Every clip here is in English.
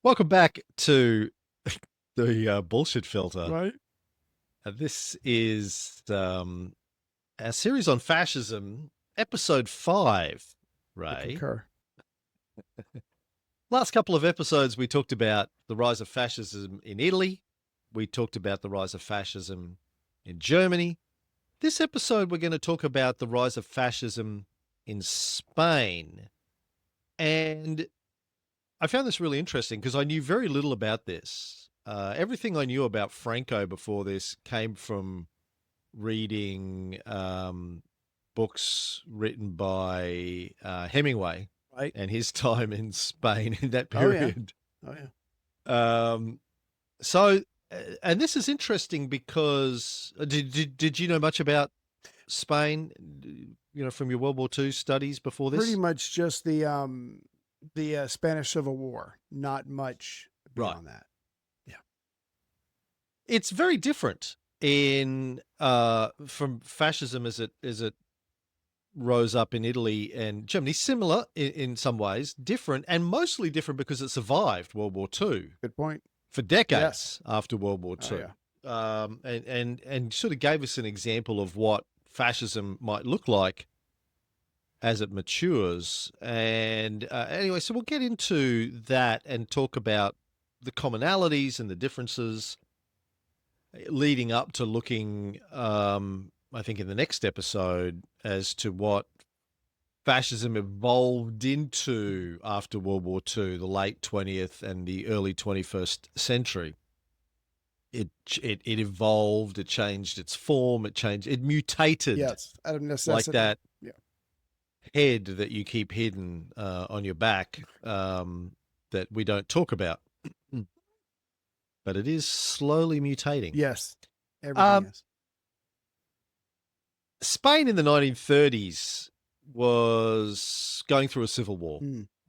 Welcome back to the bullshit filter. Right. This is our series on fascism, episode 5, I Ray. concur. Last couple of episodes, we talked about the rise of fascism in Italy. We talked about the rise of fascism in Germany. This episode, we're going to talk about the rise of fascism in Spain. And I found this really interesting because I knew very little about this. Everything I knew about Franco before this came from reading books written by Hemingway Right. and his time in Spain in that Oh, yeah. period. Oh, yeah. So, and this is interesting because did you know much about Spain? You know, from your World War II studies before this? Pretty much just the Spanish Civil War. Not much beyond that. Yeah. It's very different in from fascism as it rose up in Italy and Germany. Similar in some ways, different, and mostly different because it survived World War II Good point. for decades Yes. after World War Oh, II. yeah. And sort of gave us an example of what fascism might look like as it matures. And anyway, so we'll get into that and talk about the commonalities and the differences leading up to looking, I think, in the next episode as to what fascism evolved into after World War II, the late 20th and the early 21st century. It evolved, it changed its form, it mutated. Yes. Out of necessity. Like that Yeah. head that you keep hidden on your back that we don't talk about. But it is slowly mutating. Yes. Everything is. Spain in the 1930s was going through a civil war,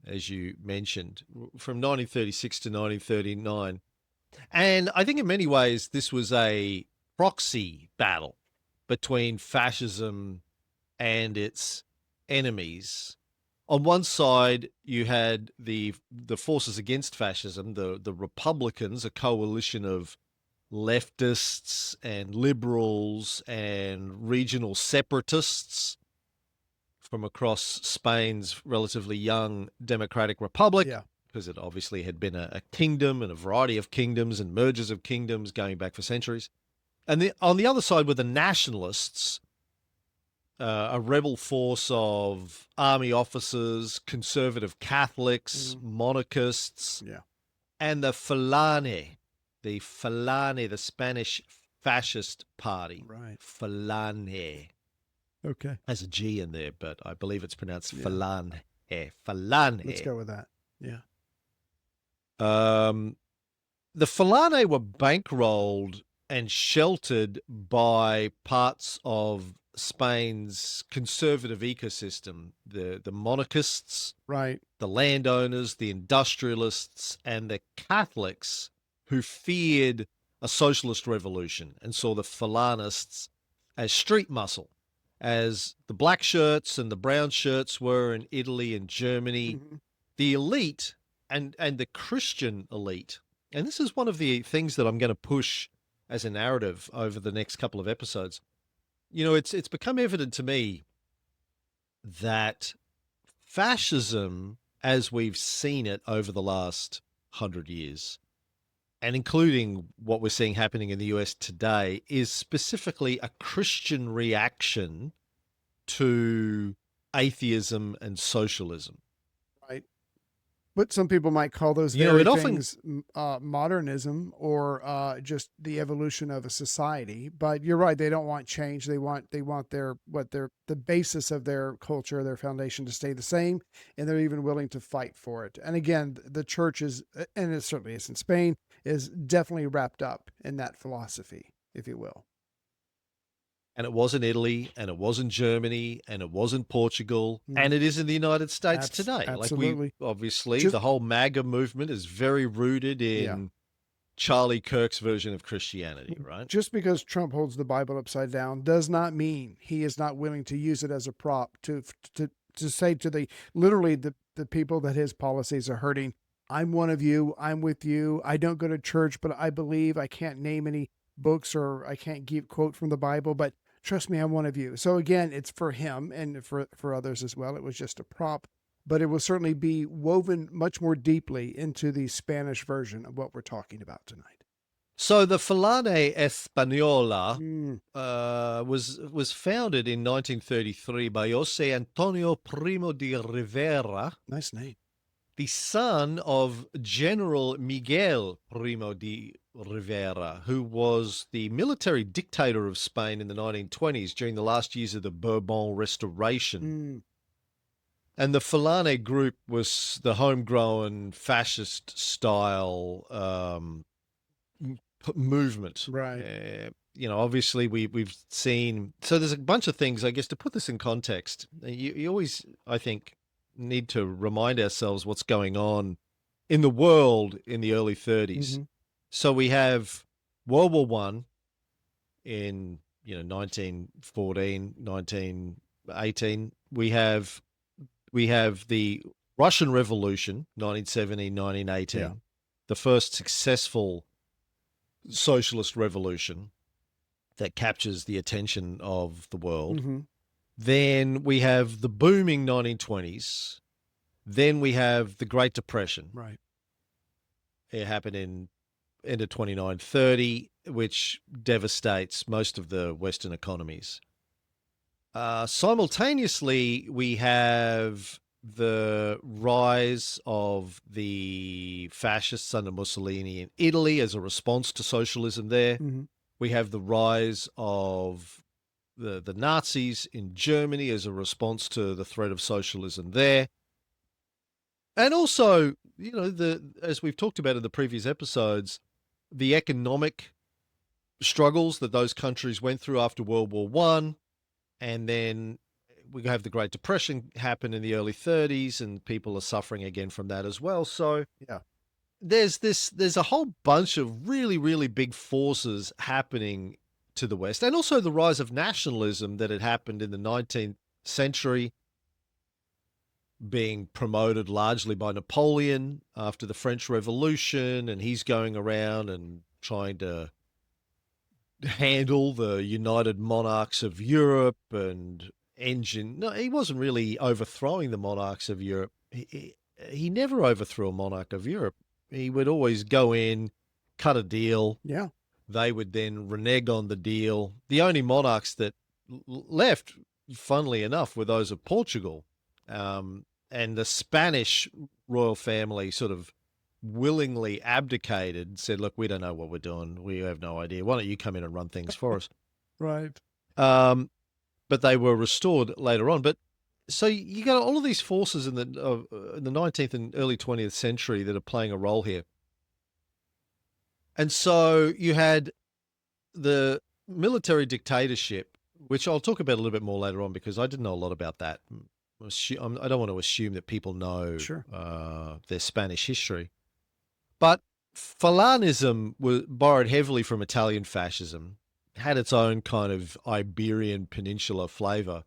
as you mentioned, from 1936 to 1939. And I think in many ways this was a proxy battle between fascism and its enemies. On one side, you had the forces against fascism, the Republicans, a coalition of leftists and liberals and regional separatists from across Spain's relatively young democratic republic, because it obviously had been a kingdom and a variety of kingdoms and mergers of kingdoms going back for centuries. And on the other side were the nationalists, a rebel force of army officers, conservative Catholics, monarchists, and the Falange, the Spanish fascist party. Right. Falange. Okay. Has a G in there, but I believe it's pronounced Falange. Falange. Let's go with that. Yeah. The Falange were bankrolled and sheltered by parts of Spain's conservative ecosystem, the monarchists, right, the landowners, the industrialists, and the Catholics who feared a socialist revolution and saw the Falanists as street muscle, as the black shirts and the brown shirts were in Italy and Germany. The elite and the Christian elite, and this is one of the things that I'm going to push as a narrative over the next couple of episodes. You know, it's become evident to me that fascism, as we've seen it over the last 100 years, and including what we're seeing happening in the US today, is specifically a Christian reaction to atheism and socialism. Right. But some people might call those very things modernism or just the evolution of a society. But you're right; they don't want change. They want the basis of their culture, their foundation, to stay the same, and they're even willing to fight for it. And again, the church is, and it certainly is in Spain, is definitely wrapped up in that philosophy, if you will. And it was in Italy, and it was in Germany, and it was in Portugal, and it is in the United States today. Absolutely. Like obviously, the whole MAGA movement is very rooted in Charlie Kirk's version of Christianity, right? Just because Trump holds the Bible upside down does not mean he is not willing to use it as a prop to say to literally the people that his policies are hurting, I'm one of you. I'm with you. I don't go to church, but I believe. I can't name any books or I can't give quote from the Bible, but trust me, I'm one of you. So again, it's for him and for others as well. It was just a prop, but it will certainly be woven much more deeply into the Spanish version of what we're talking about tonight. So the Falange Española was founded in 1933 by José Antonio Primo de Rivera. Nice name. The son of General Miguel Primo de Rivera, who was the military dictator of Spain in the 1920s during the last years of the Bourbon Restoration. And the Falange group was the homegrown fascist style movement. Right. Obviously we've seen, so there's a bunch of things, I guess, to put this in context. You always, I think, need to remind ourselves what's going on in the world in the early 30s. So we have World War I in 1914, 1918. We have the Russian Revolution, 1917, 1918, the first successful socialist revolution that captures the attention of the world. Then we have the booming 1920s. Then we have the Great Depression. Right. It happened in end of 29-30, which devastates most of the Western economies. Simultaneously, we have the rise of the fascists under Mussolini in Italy as a response to socialism there. We have the rise of the Nazis in Germany as a response to the threat of socialism there. And also, as we've talked about in the previous episodes, the economic struggles that those countries went through after World War I, and then we have the Great Depression happen in the early 30s, and people are suffering again from that as well. So there's a whole bunch of really, really big forces happening to the West, and also the rise of nationalism that had happened in the 19th century, being promoted largely by Napoleon after the French Revolution, and he's going around and trying to handle the United Monarchs of Europe and no, he wasn't really overthrowing the monarchs of Europe. He never overthrew a monarch of Europe. He would always go in, cut a deal. Yeah. They would then renege on the deal. The only monarchs that left, funnily enough, were those of Portugal. And the Spanish royal family sort of willingly abdicated, said, look, we don't know what we're doing. We have no idea. Why don't you come in and run things for us? Right. But they were restored later on. But so you got all of these forces in the 19th and early 20th century that are playing a role here. And so you had the military dictatorship, which I'll talk about a little bit more later on because I didn't know a lot about that. I don't want to assume that people know their Spanish history. But Falanism was borrowed heavily from Italian fascism, had its own kind of Iberian Peninsula flavor.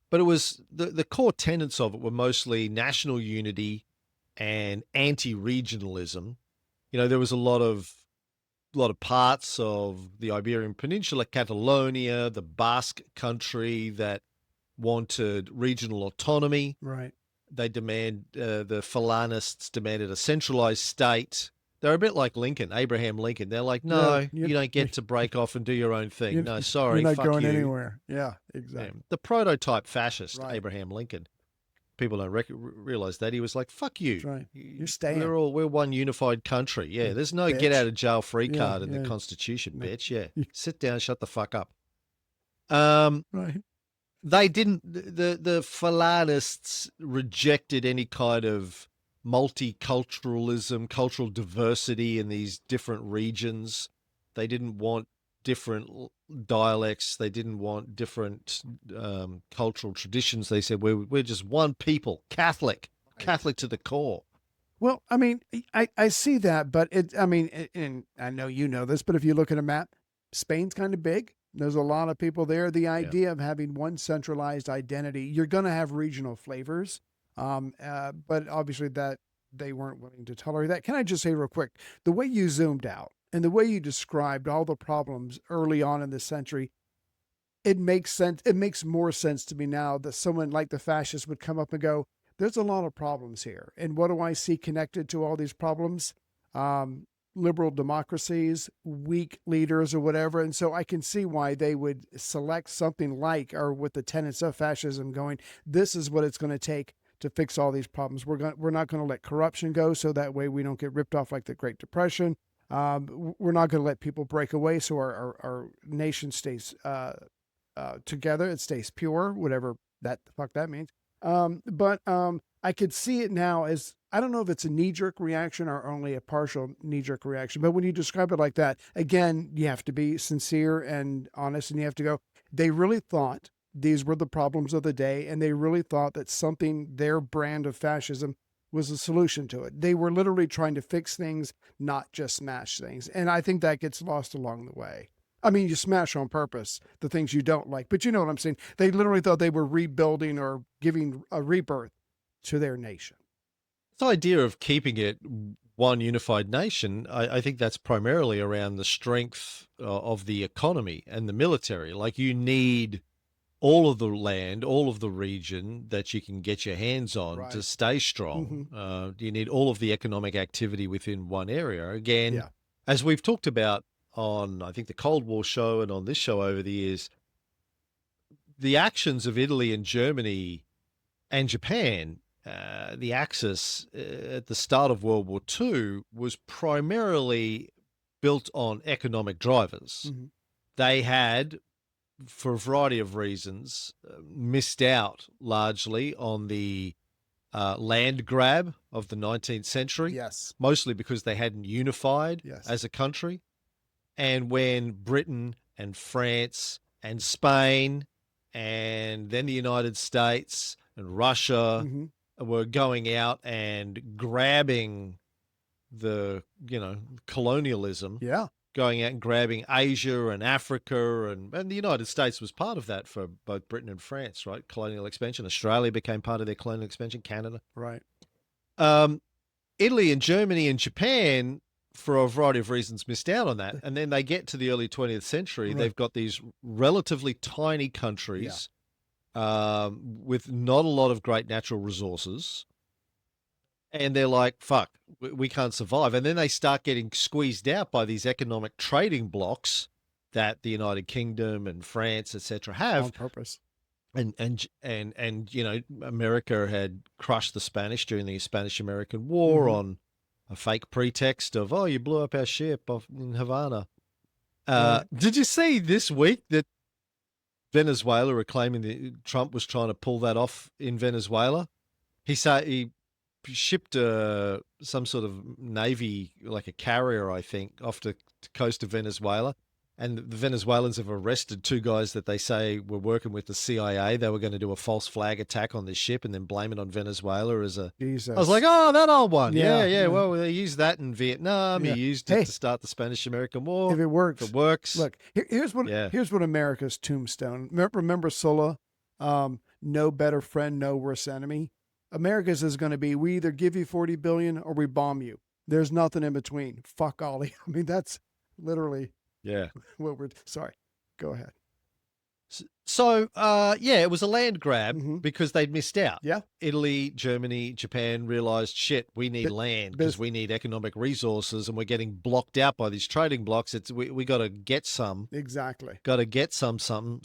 But it was the core tenets of it were mostly national unity and anti-regionalism. There was a lot of parts of the Iberian Peninsula, Catalonia, the Basque country, that wanted regional autonomy. Right. They the Falanists demanded a centralized state. They're a bit like Lincoln, Abraham Lincoln. They're like, no, you don't get to break off and do your own thing. No, sorry, you're not fuck going you. anywhere. Yeah, exactly. Yeah. The prototype fascist, Abraham Lincoln. People don't realize that. He was like, fuck you. That's right. You're staying. We're one unified country. Yeah, there's no bitch. get out of jail free card in the Constitution, bitch. Yeah, sit down, shut the fuck up. Right. They didn't. The Falanists rejected any kind of multiculturalism, cultural diversity in these different regions. They didn't want different dialects. They didn't want different cultural traditions. They said we're just one people, Catholic to the core. Well, I mean, I see that, but and I know you know this, but if you look at a map, Spain's kind of big. There's a lot of people there. The idea of having one centralized identity, you're going to have regional flavors. But obviously that they weren't willing to tolerate that. Can I just say real quick, the way you zoomed out and the way you described all the problems early on in this century, it makes sense. It makes more sense to me now that someone like the fascists would come up and go, there's a lot of problems here. And what do I see connected to all these problems? Liberal democracies, weak leaders or whatever. And so I can see why they would select something like, or with the tenets of fascism going, this is what it's going to take to fix all these problems. We're not going to let corruption go, so that way we don't get ripped off like the Great Depression. We're not going to let people break away, so our nation stays together. It stays pure, whatever the fuck that means. But I could see it now as, I don't know if it's a knee-jerk reaction or only a partial knee-jerk reaction, but when you describe it like that, again, you have to be sincere and honest, and you have to go, they really thought these were the problems of the day, and they really thought that something, their brand of fascism, was a solution to it. They were literally trying to fix things, not just smash things. And I think that gets lost along the way. I mean, you smash on purpose the things you don't like, but you know what I'm saying? They literally thought they were rebuilding or giving a rebirth to their nation. This idea of keeping it one unified nation, I think that's primarily around the strength of the economy and the military. Like, you need all of the land, all of the region that you can get your hands on to stay strong. You need all of the economic activity within one area. Again, as we've talked about on, I think, the Cold War show and on this show over the years, the actions of Italy and Germany and Japan, the Axis at the start of World War II, was primarily built on economic drivers. They had, for a variety of reasons, missed out largely on the land grab of the 19th century. Mostly because they hadn't unified as a country. And when Britain and France and Spain and then the United States and Russia were going out and grabbing the, colonialism, going out and grabbing Asia and Africa, and the United States was part of that for both Britain and France, right? Colonial expansion. Australia became part of their colonial expansion, Canada. Right. Italy and Germany and Japan, for a variety of reasons, missed out on that. And then they get to the early 20th century. They've got these relatively tiny countries with not a lot of great natural resources. And they're like, fuck, we can't survive. And then they start getting squeezed out by these economic trading blocks that the United Kingdom and France, etc., have on purpose. And America had crushed the Spanish during the Spanish-American War on a fake pretext of, you blew up our ship off in Havana. Did you see this week that Venezuela are claiming that Trump was trying to pull that off in Venezuela? He said he shipped some sort of Navy, like a carrier, I think, off the coast of Venezuela. And the Venezuelans have arrested two guys that they say were working with the CIA. They were going to do a false flag attack on this ship and then blame it on Venezuela as a... Jesus. I was like, oh, that old one. Yeah. Well, they used that in Vietnam. He used it to start the Spanish-American War. If it works. If it works. Look, here's what America's tombstone. Remember Sulla? No better friend, no worse enemy. America's is going to be, we either give you 40 billion or we bomb you. There's nothing in between. Fuck Ollie. I mean, that's literally... Yeah. Well, sorry. Go ahead. So, it was a land grab because they'd missed out. Yeah. Italy, Germany, Japan realized, shit, we need land because we need economic resources and we're getting blocked out by these trading blocks. We got to get some. Exactly. Got to get something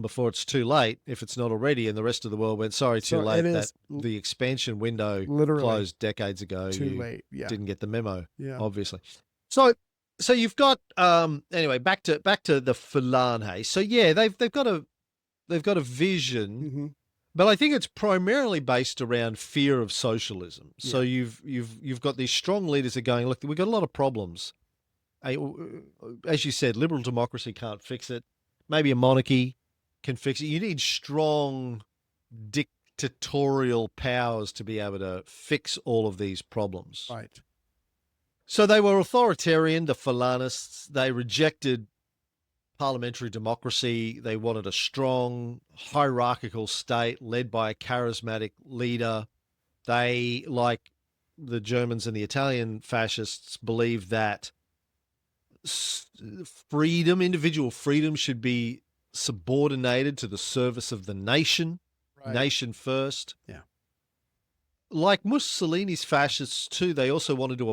before it's too late, if it's not already. And the rest of the world went, sorry, too late. The expansion window closed decades ago. Too late. Yeah. Didn't get the memo, obviously. So you've got anyway, back to the Falange. So they've got a vision, but I think it's primarily based around fear of socialism. So you've got these strong leaders that are going, look, we've got a lot of problems. As you said, liberal democracy can't fix it. Maybe a monarchy can fix it. You need strong dictatorial powers to be able to fix all of these problems. Right. So they were authoritarian, the Falanists. They rejected parliamentary democracy. They wanted a strong, hierarchical state led by a charismatic leader. They, like the Germans and the Italian fascists believed that freedom, individual freedom, should be subordinated to the service of the nation, nation first. Yeah. Like Mussolini's fascists too, they also wanted to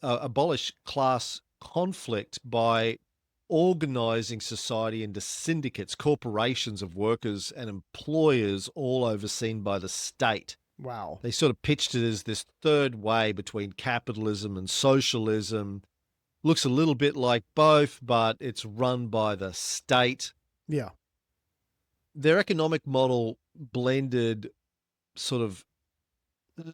abolish class conflict by organizing society into syndicates, corporations of workers and employers, all overseen by the state. Wow. They sort of pitched it as this third way between capitalism and socialism. Looks a little bit like both, but it's run by the state. Yeah. Their economic model blended sort of a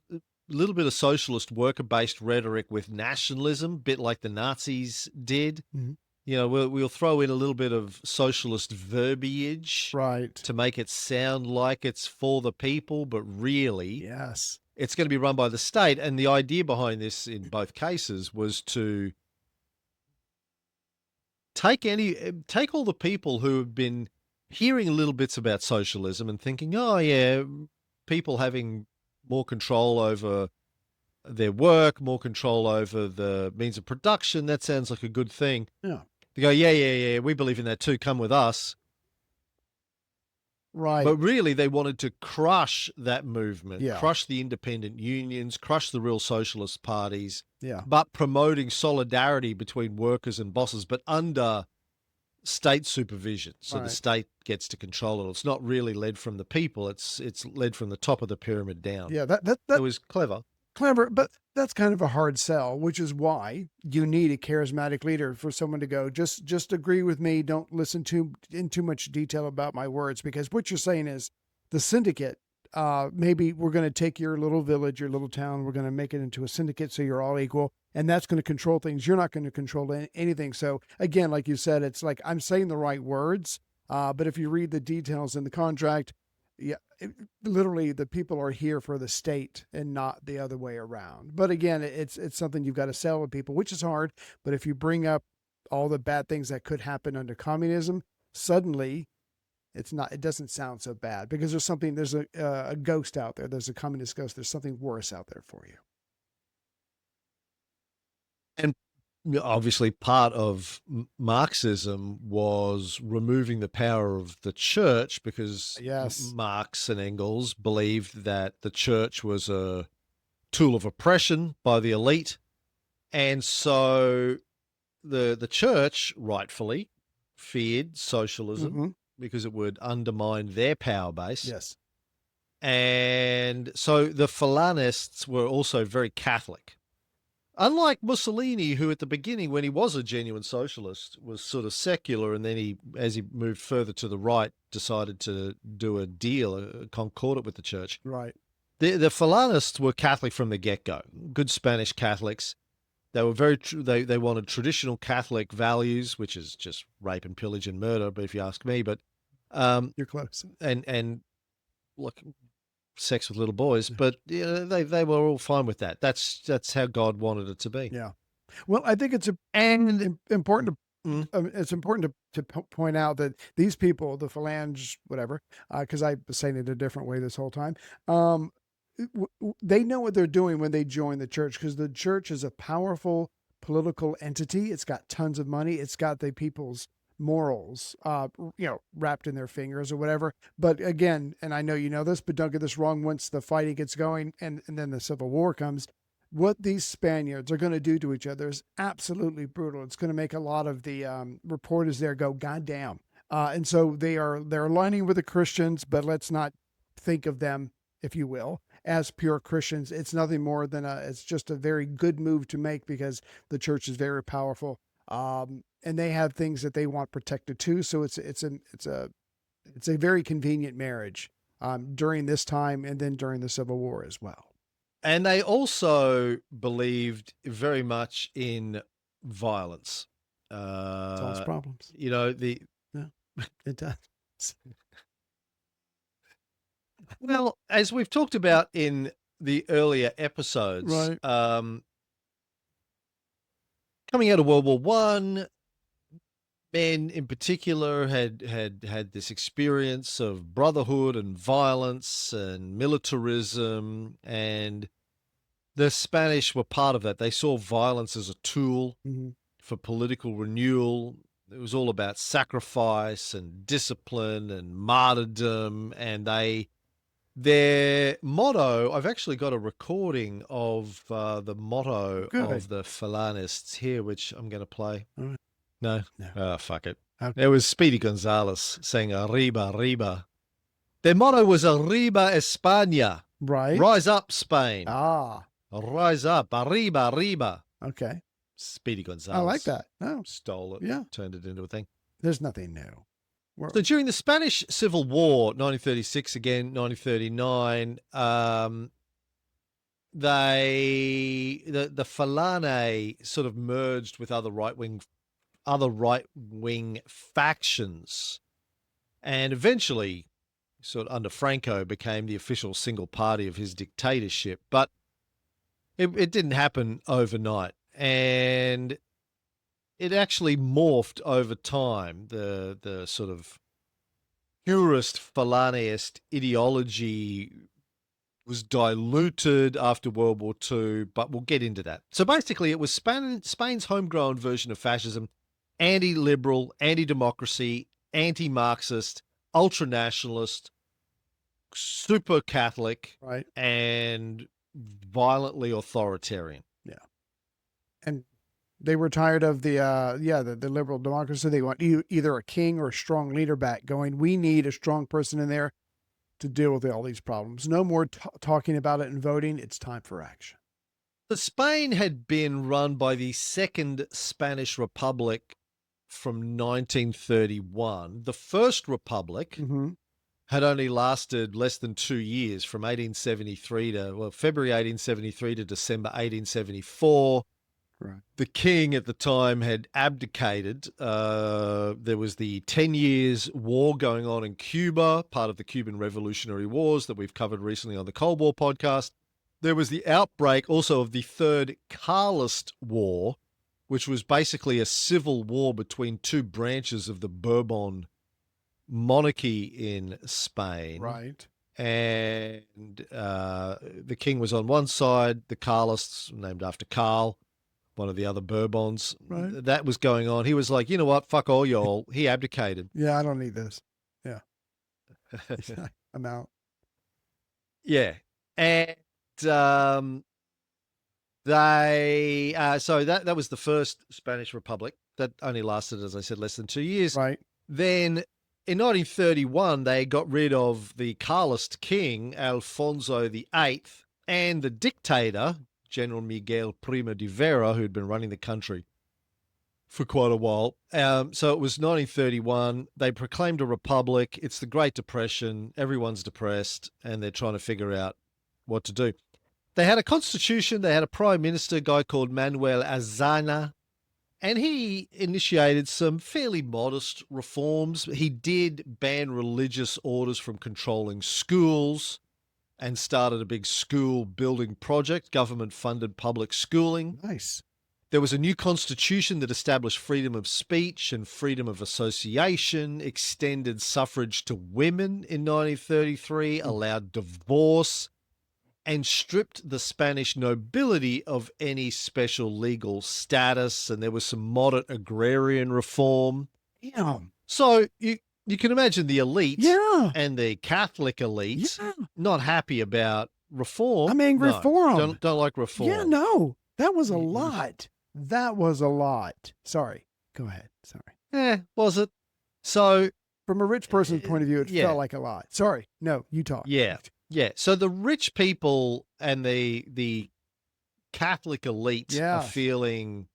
little bit of socialist worker-based rhetoric with nationalism, a bit like the Nazis did. Mm-hmm. You know, we'll throw in a little bit of socialist verbiage to make it sound like it's for the people, but really, yes, it's going to be run by the state. And the idea behind this in both cases was to take all the people who have been hearing little bits about socialism and thinking, oh yeah, people having more control over their work, more control over the means of production, that sounds like a good thing. Yeah. They go, yeah, we believe in that too. Come with us. Right. But really, they wanted to crush that movement, Yeah. crush the independent unions, crush the real socialist parties, Yeah. but promoting solidarity between workers and bosses, but under state supervision. So the state gets to control it. It's not really led from the people. It's led from the top of the pyramid down. Yeah, that was clever. Clever, but that's kind of a hard sell, which is why you need a charismatic leader, for someone to go, just agree with me. Don't listen in too much detail about my words, because what you're saying is the syndicate, maybe we're going to take your little village, your little town, we're going to make it into a syndicate so you're all equal, and that's going to control things. You're not going to control anything. So again, like you said, it's like I'm saying the right words, but if you read the details in the contract, yeah, literally the people are here for the state and not the other way around. But again, it's something you've got to sell to people, which is hard. But if you bring up all the bad things that could happen under communism, suddenly it doesn't sound so bad, because there's a ghost out there. There's a communist ghost. There's something worse out there for you. And obviously part of Marxism was removing the power of the church, because Marx and Engels believed that the church was a tool of oppression by the elite. And so the church rightfully feared socialism because it would undermine their power base. Yes. And so the Falanists were also very Catholic. Unlike Mussolini, who at the beginning, when he was a genuine socialist, was sort of secular, and then as he moved further to the right, decided to do a deal, a concordat with the church. Right. The Falanists were Catholic from the get-go, good Spanish Catholics. They were they wanted traditional Catholic values, which is just rape and pillage and murder, but if you ask me, but you're close. And look, sex with little boys, but they were all fine with that. That's how God wanted it to be. Yeah. Well, I think it's important to point out that these people, the phalange, whatever, because I was saying it a different way this whole time, they know what they're doing when they join the church, because the church is a powerful political entity. It's got tons of money. It's got the people's morals, wrapped in their fingers or whatever. But again, and I know you know this, but don't get this wrong, once the fighting gets going and then the Civil War comes, what these Spaniards are going to do to each other is absolutely brutal. It's going to make a lot of the reporters there go, God damn. And so they're aligning with the Christians, but let's not think of them, if you will, as pure Christians. It's nothing more than it's just a very good move to make, because the church is very powerful. And they have things that they want protected too. So it's a very convenient marriage during this time, and then during the Civil War as well. And they also believed very much in violence. Solves problems. Yeah, it does. Well, as we've talked about in the earlier episodes, right. Coming out of World War I, men in particular had this experience of brotherhood and violence and militarism, and The Spanish were part of that. They saw violence as a tool for political renewal. It was all about sacrifice and discipline and martyrdom. And their motto, I've actually got a recording of the motto of the Falanists here, which I'm going to play. Right. No? Oh, fuck it. Okay. It was Speedy Gonzales saying arriba, arriba. Their motto was arriba España. Right. Rise up, Spain. Ah. Rise up, arriba, arriba. Okay. Speedy Gonzales. I like that. Oh. Stole it. Yeah. Turned it into a thing. There's nothing new. So during the Spanish Civil War, 1936 again, 1939, the Falane sort of merged with other right-wing factions, and eventually, sort of under Franco, became the official single party of his dictatorship. But it didn't happen overnight, and it actually morphed over time. The sort of purist Falaneist ideology was diluted after World War II, but we'll get into that. So basically, it was Spain's homegrown version of fascism, anti-liberal, anti-democracy, anti-Marxist, ultra-nationalist, super Catholic, right, and violently authoritarian. Yeah. And they were tired of the liberal democracy. They want either a king or a strong leader back going, we need a strong person in there to deal with all these problems. No more talking about it and voting. It's time for action. Spain had been run by the Second Spanish Republic from 1931. The First Republic had only lasted less than 2 years, from 1873 to, February 1873 to December 1874. Right. The king at the time had abdicated. There was the 10 years war going on in Cuba, part of the Cuban Revolutionary Wars that we've covered recently on the Cold War podcast. There was the outbreak also of the Third Carlist War, which was basically a civil war between two branches of the Bourbon monarchy in Spain. Right. And the king was on one side, the Carlists, named after Carl, one of the other Bourbons. Right. That was going on. He was like, you know what? Fuck all y'all. He abdicated. Yeah, I don't need this. Yeah. I'm out. Yeah. And so that was the First Spanish Republic. That only lasted, as I said, less than 2 years. Right. Then in 1931, they got rid of the Carlist king, Alfonso VIII, and the dictator, General Miguel Primo de Rivera, who had been running the country for quite a while. So it was 1931. They proclaimed a republic. It's the Great Depression. Everyone's depressed, and they're trying to figure out what to do. They had a constitution. They had a prime minister, a guy called Manuel Azana, and he initiated some fairly modest reforms. He did ban religious orders from controlling schools and started a big school building project, government-funded public schooling. Nice. There was a new constitution that established freedom of speech and freedom of association, extended suffrage to women in 1933, allowed divorce, and stripped the Spanish nobility of any special legal status. And there was some moderate agrarian reform. Damn. So you can imagine the elite and the Catholic elite not happy about reform. I'm angry for them. Don't like reform. Yeah, no. That was a lot. That was a lot. Sorry. Go ahead. Sorry. Was it? So from a rich person's point of view, it felt like a lot. Sorry. No, you talk. Yeah. Yeah. So the rich people and the Catholic elite are feeling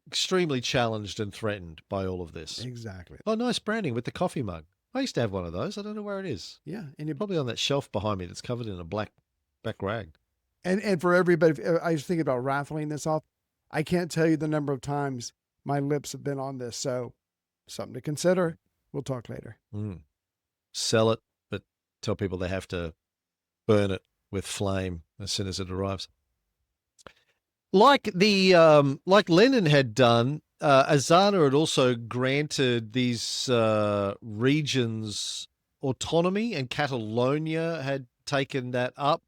extremely challenged and threatened by all of this. Exactly. Oh, nice branding with the coffee mug. I used to have one of those. I don't know where it is. Yeah. And you're probably on that shelf behind me that's covered in a black rag. And for everybody, I was thinking about raffling this off. I can't tell you the number of times my lips have been on this. So something to consider. We'll talk later. Sell it, but tell people they have to burn it with flame as soon as it arrives. Like Lenin had done, Azana had also granted these regions autonomy, and Catalonia had taken that up.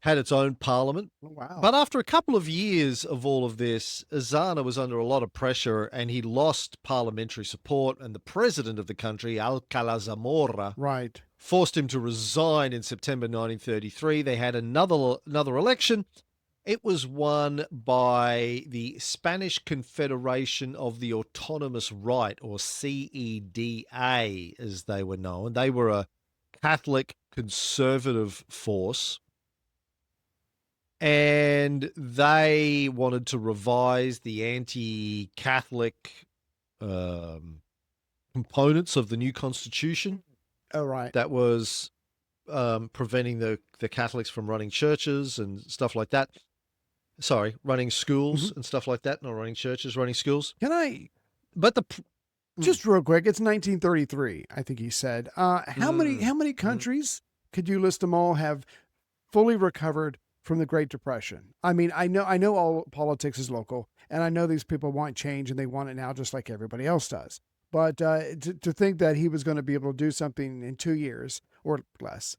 had its own parliament. Oh, wow. But after a couple of years of all of this, Azana was under a lot of pressure and he lost parliamentary support. And the president of the country, Alcala Zamora, right, forced him to resign in September 1933. They had another election. It was won by the Spanish Confederation of the Autonomous Right, or CEDA, as they were known. They were a Catholic conservative force, and they wanted to revise the anti-Catholic components of the new constitution. Oh, right. That was preventing the Catholics from running churches and stuff like that. Sorry, running schools and stuff like that. Not running churches, running schools. Can I? But just real quick, it's 1933. I think he said. How many countries could you list them all have fully recovered from the Great Depression? I mean, I know all politics is local, and I know these people want change and they want it now, just like everybody else does. But to think that he was going to be able to do something in 2 years or less,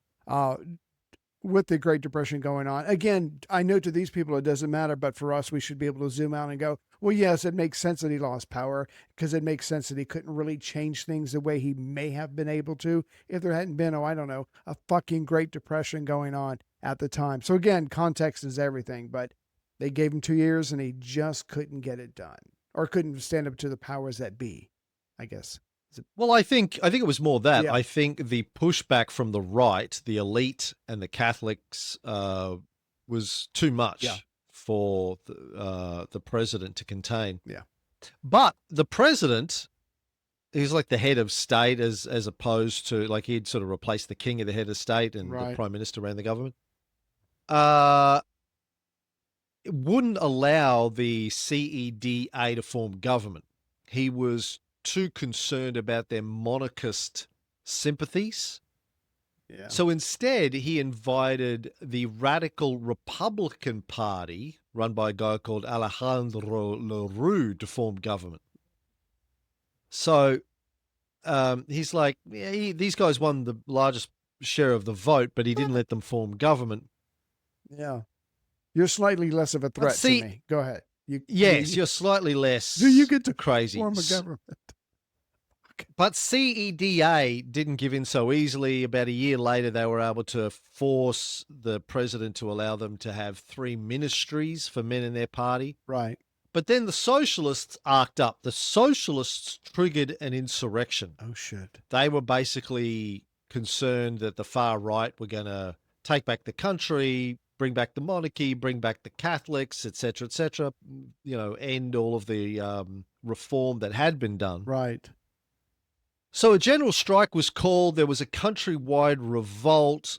with the Great Depression going on. Again, I know to these people it doesn't matter, but for us, we should be able to zoom out and go, well, yes, it makes sense that he lost power because it makes sense that he couldn't really change things the way he may have been able to if there hadn't been, I don't know, a fucking Great Depression going on at the time. So again, context is everything, but they gave him 2 years and he just couldn't get it done or couldn't stand up to the powers that be, I guess. Well, I think it was more that. Yeah. I think the pushback from the right, the elite and the Catholics, was too much for the president to contain. Yeah. But the president, he's like the head of state as opposed to, like, he'd sort of replaced the king of the head of state and the prime minister ran the government. It wouldn't allow the CEDA to form government. He was too concerned about their monarchist sympathies. Yeah. So instead, he invited the Radical Republican Party, run by a guy called Alejandro Lerroux, to form government. So he's like, these guys won the largest share of the vote, but he didn't let them form government. Yeah. You're slightly less of a threat to me. Go ahead. You're slightly less. Do you get to crazy form a government? But CEDA didn't give in so easily. About a year later, they were able to force the president to allow them to have 3 ministries for men in their party. Right. But then the socialists arced up. The socialists triggered an insurrection. Oh, shit. They were basically concerned that the far right were going to take back the country, bring back the monarchy, bring back the Catholics, etc., end all of the reform that had been done. Right. So a general strike was called. There was a countrywide revolt,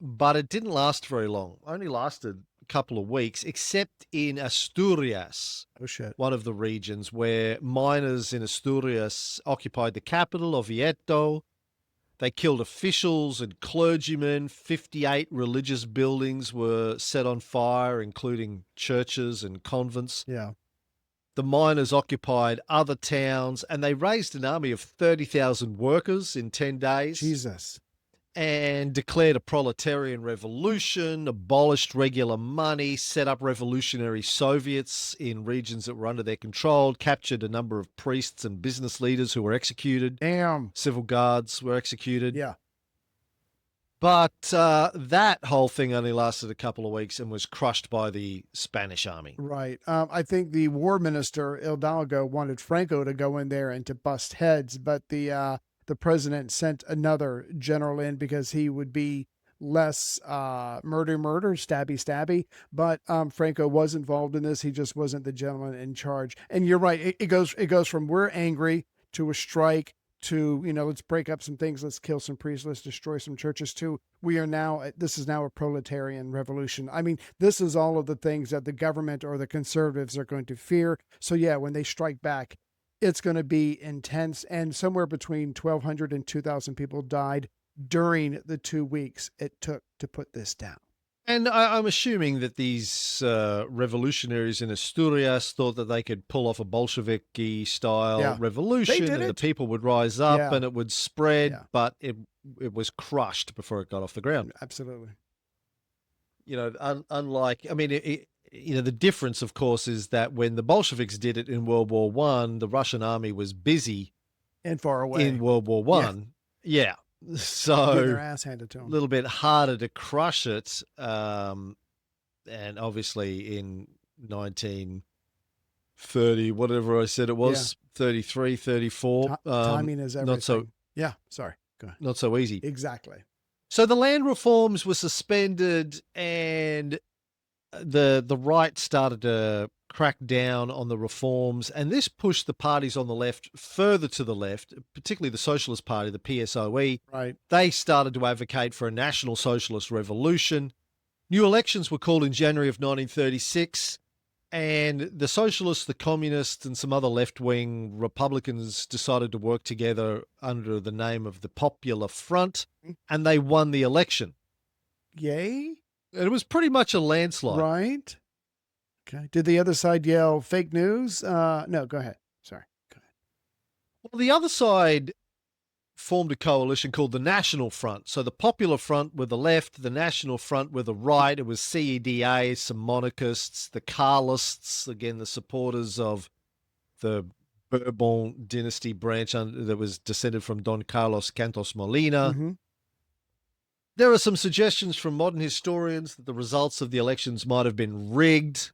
but it didn't last very long. It only lasted a couple of weeks, except in Asturias. Oh, shit. One of the regions where miners in Asturias occupied the capital, Oviedo. They killed officials and clergymen. 58 religious buildings were set on fire, including churches and convents. Yeah. The miners occupied other towns, and they raised an army of 30,000 workers in 10 days. Jesus. And declared a proletarian revolution, abolished regular money, set up revolutionary Soviets in regions that were under their control, captured a number of priests and business leaders who were executed. Damn. Civil guards were executed. Yeah. But that whole thing only lasted a couple of weeks and was crushed by the Spanish army. Right. I think the war minister, Hidalgo, wanted Franco to go in there and to bust heads, but the president sent another general in because he would be less murder, stabby. But Franco was involved in this. He just wasn't the gentleman in charge. And you're right. It goes from we're angry to a strike to, let's break up some things, let's kill some priests, let's destroy some churches, to this is now a proletarian revolution. I mean, this is all of the things that the government or the conservatives are going to fear. So yeah, when they strike back, it's going to be intense, and somewhere between 1,200 and 2,000 people died during the 2 weeks it took to put this down. And I'm assuming that these revolutionaries in Asturias thought that they could pull off a Bolshevik-style revolution and the people would rise up and it would spread, but it was crushed before it got off the ground. Absolutely. unlike, I mean, the difference, of course, is that when the Bolsheviks did it in World War One, the Russian army was busy and far away in World War One. Yeah. So getting their ass handed to them. A little bit harder to crush it. And obviously in 1930, whatever I said it was, 33, 34. Timing is everything. Not so, sorry. Go ahead. Not so easy. Exactly. So the land reforms were suspended, and the right started to crack down on the reforms, and this pushed the parties on the left further to the left, particularly the Socialist Party, the PSOE. Right. They started to advocate for a national socialist revolution. New elections were called in January of 1936, and the socialists, the communists, and some other left-wing Republicans decided to work together under the name of the Popular Front, and they won the election. Yay. It was pretty much a landslide. Right. Okay. Did the other side yell fake news? No, go ahead. Sorry. Go ahead. Well, the other side formed a coalition called the National Front. So the Popular Front were the left, the National Front were the right. It was CEDA, some monarchists, the Carlists, again, the supporters of the Bourbon dynasty branch that was descended from Don Carlos Cantos Molina. Mm-hmm. There are some suggestions from modern historians that the results of the elections might have been rigged.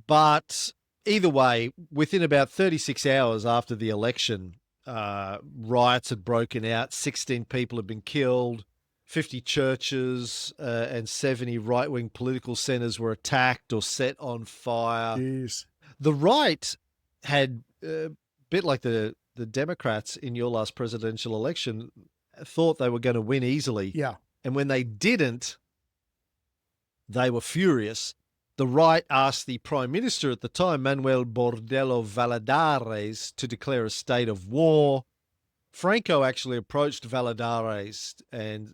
But either way, within about 36 hours after the election, riots had broken out. 16 people had been killed. 50 churches and 70 right-wing political centers were attacked or set on fire. Jeez. The right had, a bit like the Democrats in your last presidential election, thought they were going to win easily. Yeah. And when they didn't, they were furious. The right asked the Prime Minister at the time, Manuel Bordello Valladares, to declare a state of war. Franco actually approached Valladares and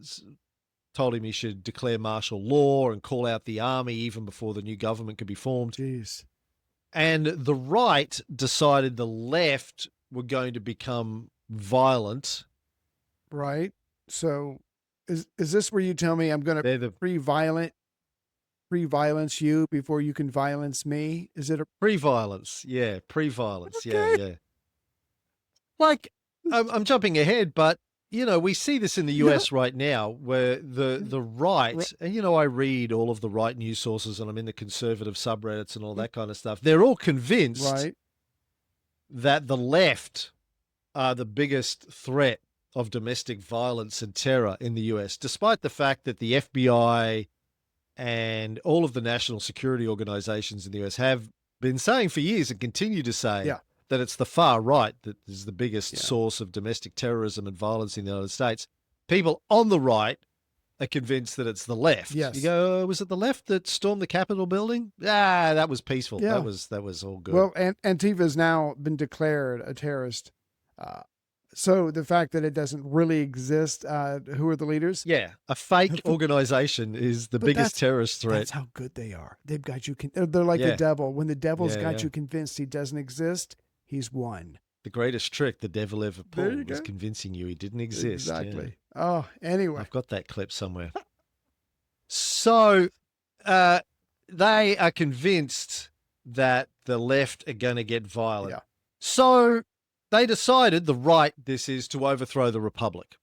told him he should declare martial law and call out the army even before the new government could be formed. Jeez. And the right decided the left were going to become violent. Right. So is this where you tell me I'm going to pre-violence you before you can violence me? Is it a pre-violence? Yeah, pre-violence. Okay. Yeah. Like, I'm jumping ahead, but we see this in the US right now, where the right, and I read all of the right news sources, and I'm in the conservative subreddits and all that kind of stuff. They're all convinced that the left are the biggest threat of domestic violence and terror in the US, despite the fact that the FBI and all of the national security organizations in the US have been saying for years and continue to say that it's the far right that is the biggest source of domestic terrorism and violence in the United States. People on the right are convinced that it's the left. Yes. You go, was it the left that stormed the Capitol building? That was peaceful. Yeah. That was all good. Well, Antifa has now been declared a terrorist. So the fact that it doesn't really exist, who are the leaders? Yeah, a fake organization is the biggest terrorist threat. That's how good they are. They've got you. They're like the devil. When the devil's got you convinced he doesn't exist, he's won. The greatest trick the devil ever pulled was convincing you he didn't exist. Exactly. Yeah. Oh, anyway. I've got that clip somewhere. So they are convinced that the left are going to get violent. Yeah. So they decided, the right, this is, to overthrow the republic.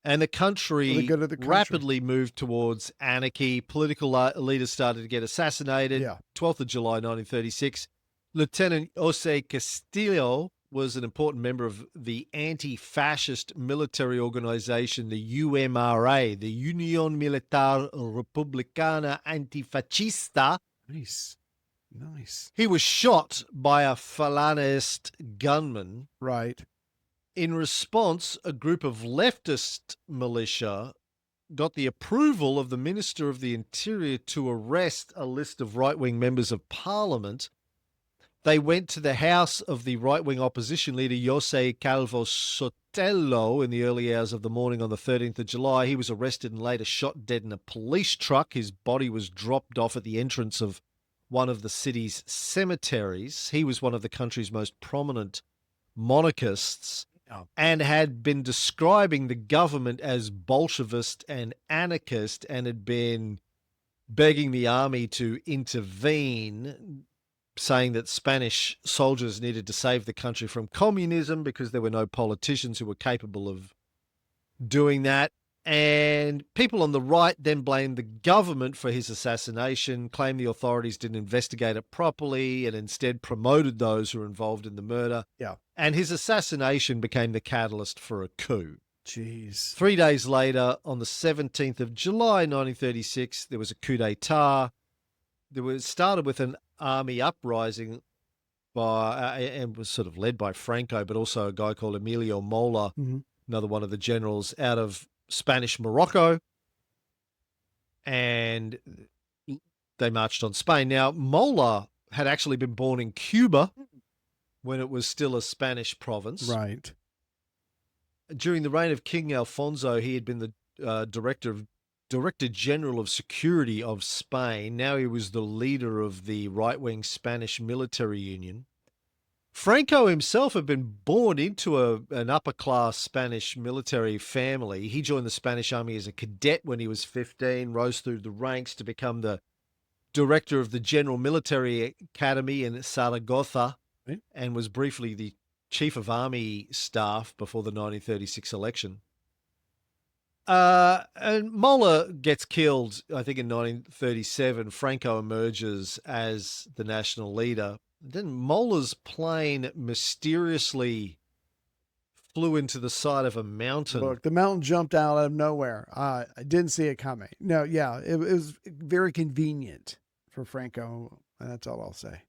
And the country rapidly moved towards anarchy. Political leaders started to get assassinated. 12th of July, 1936. Lieutenant Jose Castillo was an important member of the anti-fascist military organization, the UMRA, the Unión Militar Republicana Antifascista. Nice. He was shot by a Falanist gunman. Right. In response, a group of leftist militia got the approval of the Minister of the Interior to arrest a list of right-wing members of parliament. They went to the house of the right-wing opposition leader, Jose Calvo Sotelo, in the early hours of the morning on the 13th of July. He was arrested and later shot dead in a police truck. His body was dropped off at the entrance of one of the city's cemeteries. He was one of the country's most prominent monarchists and had been describing the government as Bolshevist and anarchist, and had been begging the army to intervene, saying that Spanish soldiers needed to save the country from communism because there were no politicians who were capable of doing that. And people on the right then blamed the government for his assassination, claimed the authorities didn't investigate it properly, and instead promoted those who were involved in the murder. Yeah. And his assassination became the catalyst for a coup. Jeez. 3 days later, on the 17th of July, 1936, there was a coup d'etat. It started with an army uprising and was sort of led by Franco, but also a guy called Emilio Mola, another one of the generals out of Spanish Morocco, and they marched on Spain. Now, Mola had actually been born in Cuba when it was still a Spanish province. Right. During the reign of King Alfonso, he had been the Director General of Security of Spain. Now he was the leader of the right-wing Spanish military union. Franco himself had been born into an upper-class Spanish military family. He joined the Spanish army as a cadet when he was 15, rose through the ranks to become the director of the General Military Academy in Zaragoza, and was briefly the chief of army staff before the 1936 election. And Mola gets killed, I think, in 1937. Franco emerges as the national leader. Then Mola's plane mysteriously flew into the side of a mountain. Look, the mountain jumped out of nowhere. I didn't see it coming. No, yeah, it was very convenient for Franco. That's all I'll say.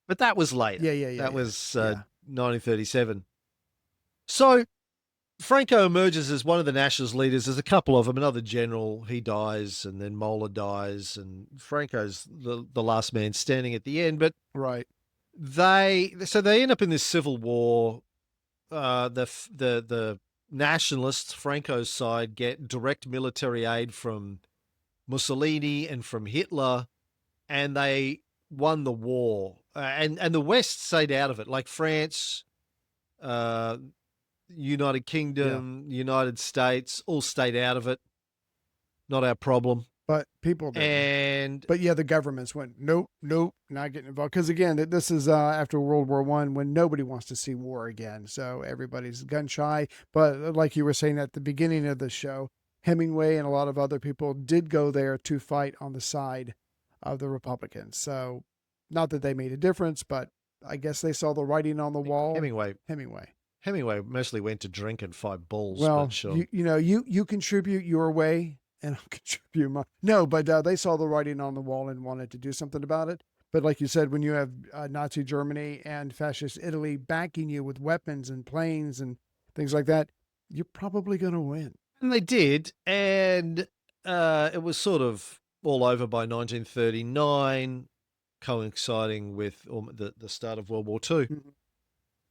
But that was later. Yeah. That was 1937. So Franco emerges as one of the nationalist leaders. There's a couple of them. Another general, he dies, and then Mola dies, and Franco's the last man standing at the end. But right, they end up in this civil war. The nationalists, Franco's side, get direct military aid from Mussolini and from Hitler, and they won the war. And the West stayed out of it, like France, United Kingdom, United States, all stayed out of it. Not our problem. But people did. But yeah, the governments went, nope, not getting involved. Because again, this is after World War I, when nobody wants to see war again. So everybody's gun shy. But like you were saying at the beginning of the show, Hemingway and a lot of other people did go there to fight on the side of the Republicans. So not that they made a difference, but I guess they saw the writing on the wall. Hemingway mostly went to drink and fight bulls. Well, but sure. you contribute your way, and I'll contribute mine. No, but they saw the writing on the wall and wanted to do something about it. But like you said, when you have Nazi Germany and fascist Italy backing you with weapons and planes and things like that, you're probably going to win. And they did, and it was sort of all over by 1939, coinciding with the start of World War II. Mm-hmm.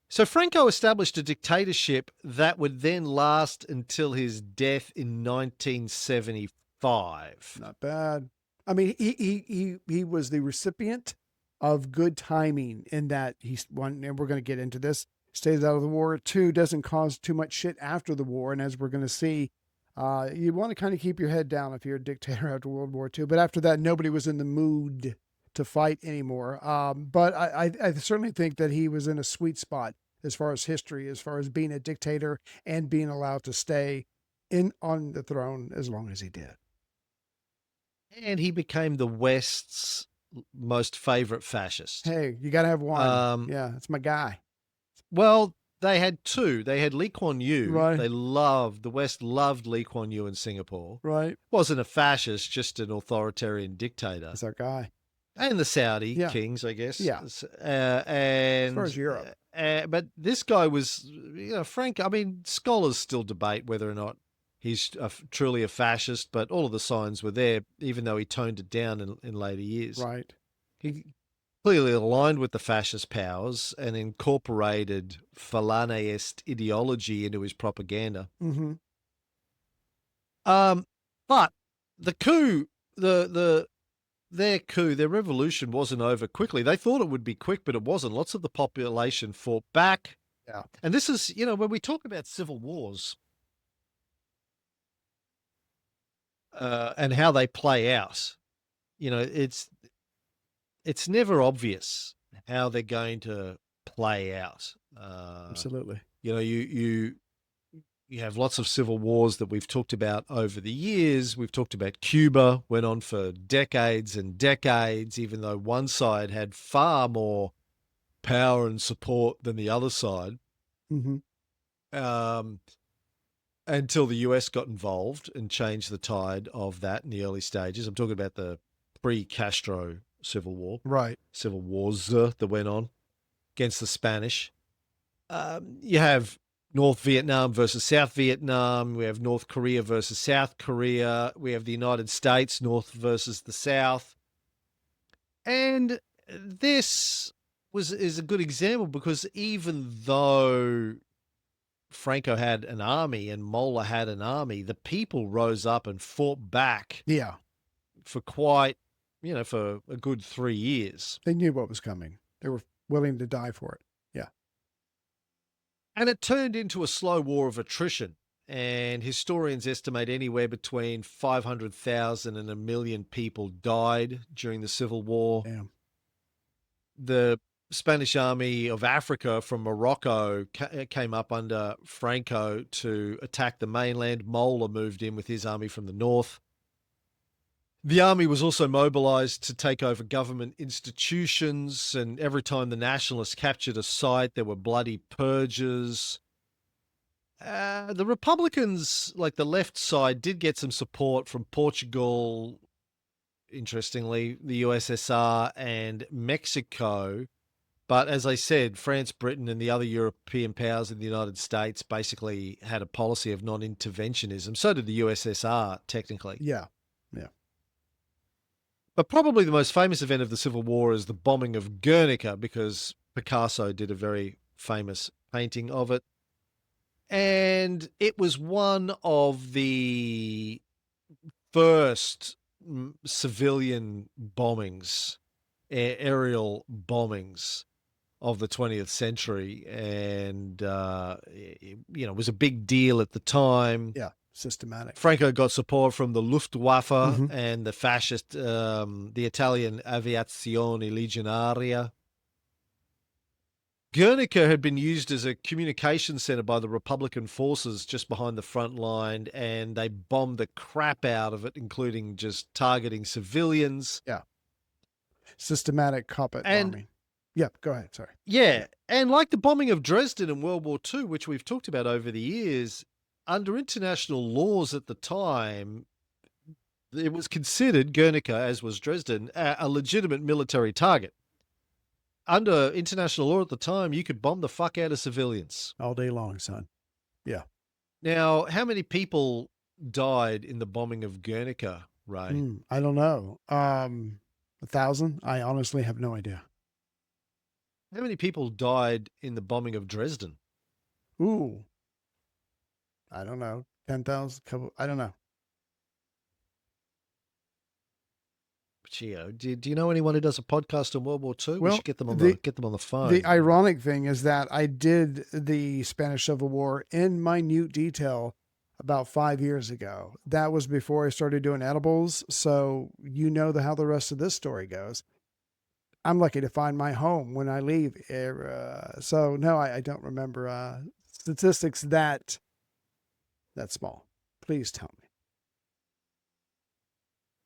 So Franco established a dictatorship that would then last until his death in 1975. Not bad. I mean, he was the recipient of good timing in that he's one, and we're going to get into this, stays out of the war. 2, doesn't cause too much shit after the war. And as we're going to see, you want to kind of keep your head down if you're a dictator after World War II. But after that, nobody was in the mood to fight anymore. But I certainly think that he was in a sweet spot as far as history, as far as being a dictator and being allowed to stay on the throne as long as he did. And he became the West's most favorite fascist. Hey, you got to have one. Yeah, that's my guy. Well, they had 2. They had Lee Kuan Yew. Right. The West loved Lee Kuan Yew in Singapore. Right. Wasn't a fascist, just an authoritarian dictator. That's our guy. And the Saudi kings, I guess. Yeah. And as far as Europe. But this guy was, Frank, I mean, scholars still debate whether or not he's truly a fascist, but all of the signs were there, even though he toned it down in later years. Right. He clearly aligned with the fascist powers and incorporated Falanist ideology into his propaganda. Mm-hmm. But the coup, their revolution wasn't over quickly. They thought it would be quick, but it wasn't. Lots of the population fought back. Yeah. And this is, when we talk about civil wars, and how they play out. You know, it's never obvious how they're going to play out. Absolutely. You know, you have lots of civil wars that we've talked about over the years. We've talked about Cuba, went on for decades and decades, even though one side had far more power and support than the other side. Mm-hmm. Until the US got involved and changed the tide of that in the early stages. I'm talking about the pre-Castro Civil War. Right. Civil wars that went on against the Spanish. You have North Vietnam versus South Vietnam. We have North Korea versus South Korea. We have the United States, North versus the South. And this is a good example because even though Franco had an army and Mola had an army, the people rose up and fought back. Yeah. For quite, for a good 3 years. They knew what was coming. They were willing to die for it. Yeah. And it turned into a slow war of attrition. And historians estimate anywhere between 500,000 and 1 million people died during the Civil War. Damn. The Spanish army of Africa from Morocco came up under Franco to attack the mainland. Mola moved in with his army from the north. The army was also mobilized to take over government institutions, and every time the nationalists captured a site, there were bloody purges. The Republicans, like the left side, did get some support from Portugal, interestingly, the USSR and Mexico. But as I said, France, Britain, and the other European powers in the United States basically had a policy of non-interventionism. So did the USSR, technically. Yeah, yeah. But probably the most famous event of the Civil War is the bombing of Guernica, because Picasso did a very famous painting of it. And it was one of the first civilian bombings, aerial bombings of the 20th century. And, it was a big deal at the time. Yeah. Systematic. Franco got support from the Luftwaffe and the fascist, the Italian Aviazione Legionaria. Guernica had been used as a communication center by the Republican forces just behind the front line, and they bombed the crap out of it, including just targeting civilians. Yeah. Systematic carpet bombing. Yeah, go ahead. Sorry. Yeah. And like the bombing of Dresden in World War II, which we've talked about over the years, under international laws at the time, it was considered, Guernica, as was Dresden, a legitimate military target. Under international law at the time, you could bomb the fuck out of civilians. All day long, son. Yeah. Now, how many people died in the bombing of Guernica, Ray? I don't know. 1,000? I honestly have no idea. How many people died in the bombing of Dresden? Ooh. I don't know. 10,000, couple. I don't know. Gee, do you know anyone who does a podcast on World War II? Well, we should get them on the phone. The ironic thing is that I did the Spanish Civil War in minute detail about 5 years ago. That was before I started doing edibles. So how the rest of this story goes. I'm lucky to find my home when I leave. So no, I don't remember statistics that small. Please tell me.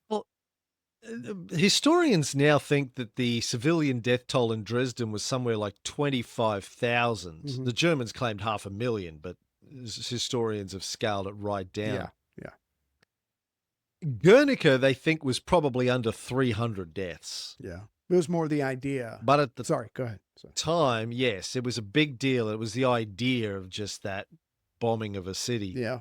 Well, historians now think that the civilian death toll in Dresden was somewhere like 25,000. The Germans claimed 500,000, but historians have scaled it right down. Yeah. Guernica, they think, was probably under 300 deaths. Yeah. It was more the idea. But at the go ahead. Sorry. time, yes, it was a big deal. It was the idea of just that bombing of a city. Yeah.